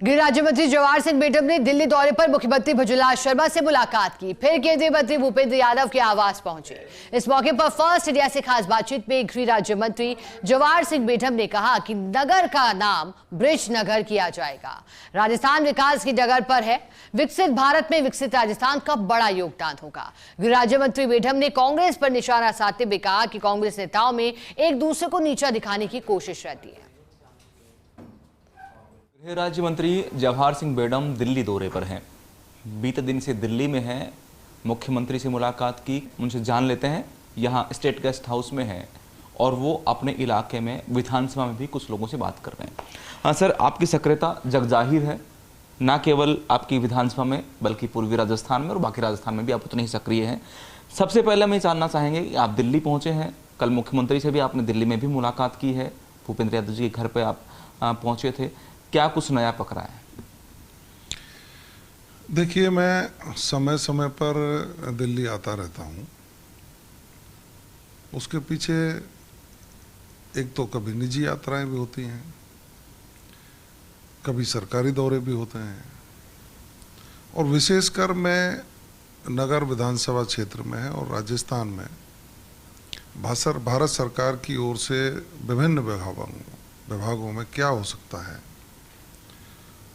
गृह राज्य मंत्री जवाहर सिंह मेडम ने दिल्ली दौरे पर मुख्यमंत्री भजनलाल शर्मा से मुलाकात की। फिर केंद्रीय मंत्री भूपेंद्र यादव के आवास पहुंचे। इस मौके पर फर्स्ट इंडिया से खास बातचीत में गृह राज्य मंत्री जवाहर सिंह मेडम ने कहा कि नगर का नाम ब्रिज नगर किया जाएगा। राजस्थान विकास की डगर पर है। विकसित भारत में विकसित राजस्थान का बड़ा योगदान होगा। गृह राज्य मंत्री मेडम ने कांग्रेस पर निशाना साधते हुए कहा कि कांग्रेस नेताओं में एक दूसरे को नीचा दिखाने की कोशिश रहती है। गृह राज्य मंत्री जवाहर सिंह मेडम दिल्ली दौरे पर हैं। बीते दिन से दिल्ली में हैं। मुख्यमंत्री से मुलाकात की, उनसे जान लेते हैं। यहाँ स्टेट गेस्ट हाउस में हैं और वो अपने इलाके में विधानसभा में भी कुछ लोगों से बात कर रहे हैं। हाँ सर, आपकी सक्रियता जगजाहिर है, ना केवल आपकी विधानसभा में बल्कि पूर्वी राजस्थान में और बाकी राजस्थान में भी आप उतने ही सक्रिय हैं। सबसे पहले हम ये जानना चाहेंगे कि आप दिल्ली पहुँचे हैं, कल मुख्यमंत्री से भी आपने दिल्ली में भी मुलाकात की है, भूपेंद्र यादव जी के घर पर आप पहुँचे थे, क्या कुछ नया पकड़ा है? देखिए, मैं समय समय पर दिल्ली आता रहता हूँ। उसके पीछे एक तो कभी निजी यात्राएं भी होती हैं, कभी सरकारी दौरे भी होते हैं, और विशेषकर मैं नगर विधानसभा क्षेत्र में है और राजस्थान में भारत सरकार की ओर से विभिन्न विभागों में क्या हो सकता है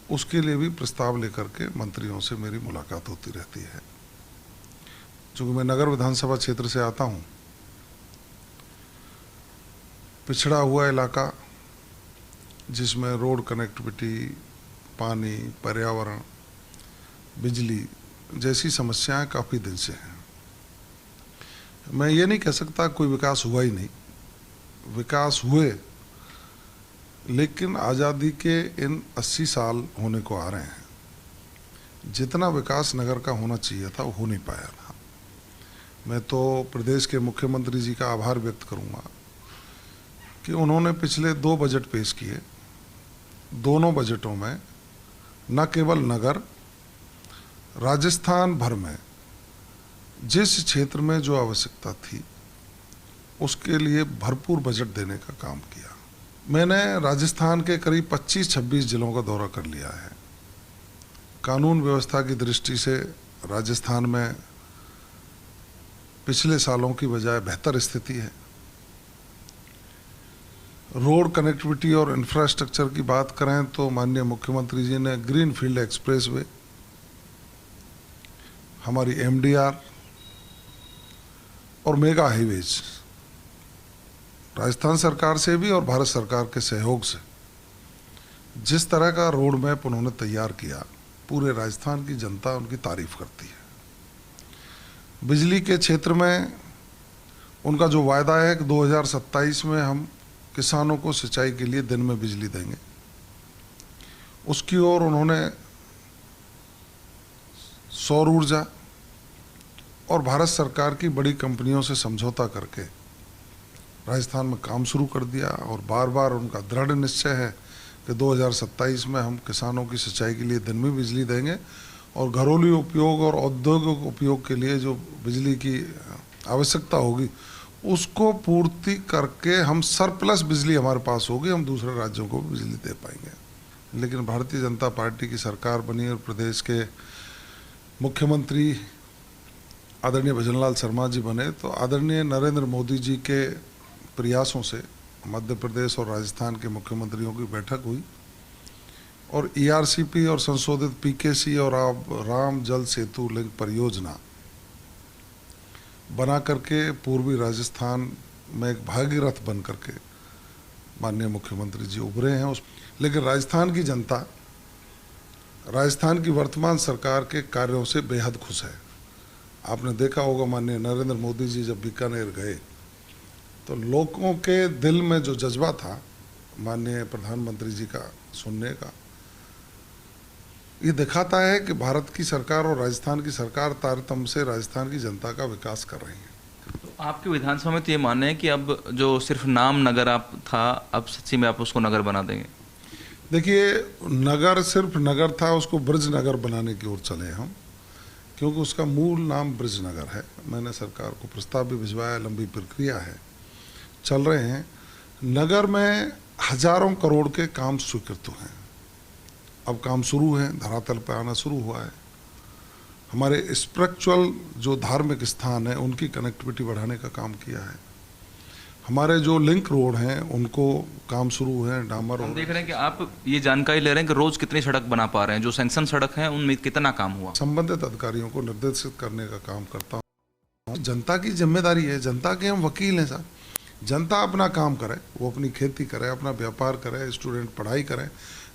उसके लिए भी प्रस्ताव लेकर के मंत्रियों से मेरी मुलाकात होती रहती है। चूँकि मैं नगर विधानसभा क्षेत्र से आता हूँ, पिछड़ा हुआ इलाका जिसमें रोड कनेक्टिविटी, पानी, पर्यावरण, बिजली जैसी समस्याएं काफ़ी दिन से हैं। मैं ये नहीं कह सकता कोई विकास हुआ ही नहीं, विकास हुए, लेकिन आज़ादी के इन 80 साल होने को आ रहे हैं, जितना विकास नगर का होना चाहिए था वो हो नहीं पाया था। मैं तो प्रदेश के मुख्यमंत्री जी का आभार व्यक्त करूंगा कि उन्होंने पिछले 2 बजट पेश किए। दोनों बजटों में न केवल नगर, राजस्थान भर में जिस क्षेत्र में जो आवश्यकता थी उसके लिए भरपूर बजट देने का काम किया। मैंने राजस्थान के करीब 25-26 जिलों का दौरा कर लिया है। कानून व्यवस्था की दृष्टि से राजस्थान में पिछले सालों की बजाय बेहतर स्थिति है। रोड कनेक्टिविटी और इंफ्रास्ट्रक्चर की बात करें तो माननीय मुख्यमंत्री जी ने ग्रीन फील्ड एक्सप्रेसवे, हमारी MDR और मेगा हाईवेज राजस्थान सरकार से भी और भारत सरकार के सहयोग से जिस तरह का रोड मैप उन्होंने तैयार किया, पूरे राजस्थान की जनता उनकी तारीफ करती है। बिजली के क्षेत्र में उनका जो वायदा है कि 2027 में हम किसानों को सिंचाई के लिए दिन में बिजली देंगे, उसकी ओर उन्होंने सौर ऊर्जा और भारत सरकार की बड़ी कंपनियों से समझौता करके राजस्थान में काम शुरू कर दिया। और बार बार उनका दृढ़ निश्चय है कि 2027 में हम किसानों की सिंचाई के लिए दिन में बिजली देंगे और घरेलू उपयोग और औद्योगिक उपयोग के लिए जो बिजली की आवश्यकता होगी उसको पूर्ति करके हम सरप्लस बिजली हमारे पास होगी, हम दूसरे राज्यों को भी बिजली दे पाएंगे। लेकिन भारतीय जनता पार्टी की सरकार बनी और प्रदेश के मुख्यमंत्री आदरणीय भजनलाल शर्मा जी बने, तो आदरणीय नरेंद्र मोदी जी के प्रयासों से मध्य प्रदेश और राजस्थान के मुख्यमंत्रियों की बैठक हुई और ERCP और संशोधित PKC और अब राम जल सेतु लिंक परियोजना बना करके पूर्वी राजस्थान में एक भागीरथ बन करके माननीय मुख्यमंत्री जी उभरे हैं। लेकिन राजस्थान की जनता राजस्थान की वर्तमान सरकार के कार्यों से बेहद खुश है। आपने देखा होगा माननीय नरेंद्र मोदी जी जब बीकानेर गए तो लोगों के दिल में जो जज्बा था माननीय प्रधानमंत्री जी का सुनने का, ये दिखाता है कि भारत की सरकार और राजस्थान की सरकार तारतम्य से राजस्थान की जनता का विकास कर रही है। तो आपके विधानसभा में तो ये मानना है कि अब जो सिर्फ नाम नगर आप था, अब सच्ची में आप उसको नगर बना देंगे? देखिए, नगर सिर्फ नगर था, उसको ब्रिज नगर बनाने की ओर चले हम, क्योंकि उसका मूल नाम ब्रिज नगर है। मैंने सरकार को प्रस्ताव भी भिजवाया, लंबी प्रक्रिया है, चल रहे हैं। नगर में हजारों करोड़ के काम स्वीकृत हुए हैं। अब काम शुरू है, धरातल पर आना शुरू हुआ है। हमारे स्पिरिचुअल जो धार्मिक स्थान है उनकी कनेक्टिविटी बढ़ाने का काम किया है। हमारे जो लिंक रोड हैं उनको काम शुरू है, डामर। हम देख रहे हैं कि आप ये जानकारी ले रहे हैं कि रोज कितनी सड़क बना पा रहे हैं, जो सैंक्शन सड़क है उनमें कितना काम हुआ। संबंधित अधिकारियों को निर्देशित करने का काम करता हूँ। जनता की जिम्मेदारी है, जनता के हम वकील हैं साहब। जनता अपना काम करे, वो अपनी खेती करे, अपना व्यापार करे, स्टूडेंट पढ़ाई करें,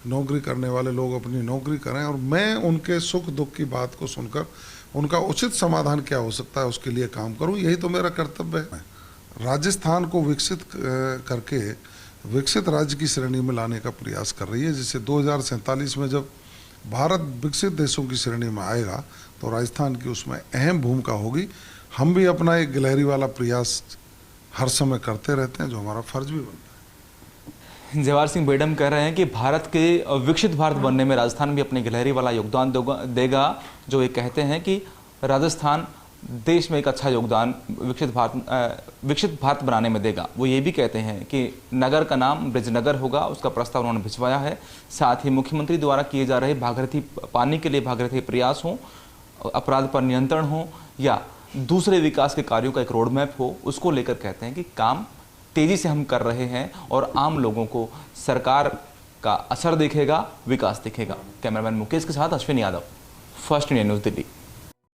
नौकरी करने वाले लोग अपनी नौकरी करें, और मैं उनके सुख दुख की बात को सुनकर उनका उचित समाधान क्या हो सकता है उसके लिए काम करूं। यही तो मेरा कर्तव्य है। राजस्थान को विकसित करके विकसित राज्य की श्रेणी में लाने का प्रयास कर रही है, जिससे 2047 में जब भारत विकसित देशों की श्रेणी में आएगा तो राजस्थान की उसमें अहम भूमिका होगी। हम भी अपना एक गिलहरी वाला प्रयास हर समय करते रहते हैं, जो हमारा फर्ज भी बनता है। जवाहर सिंह बेडम कह रहे हैं कि भारत के विकसित भारत बनने में राजस्थान भी अपने गिलहरी वाला योगदान देगा। जो ये कहते हैं कि राजस्थान देश में एक अच्छा योगदान विकसित भारत बनाने में देगा। वो ये भी कहते हैं कि नगर का नाम ब्रिजनगर होगा, उसका प्रस्ताव उन्होंने भिजवाया है। साथ ही मुख्यमंत्री द्वारा किए जा रहे भागीरथी पानी के लिए भागीरथी प्रयास हों, अपराध पर नियंत्रण हो, या दूसरे विकास के कार्यों का एक रोड मैप हो, उसको लेकर कहते हैं कि काम तेजी से हम कर रहे हैं और आम लोगों को सरकार का असर दिखेगा, विकास दिखेगा। कैमरामैन मुकेश के साथ Ashwin Yadav, first India news, Delhi.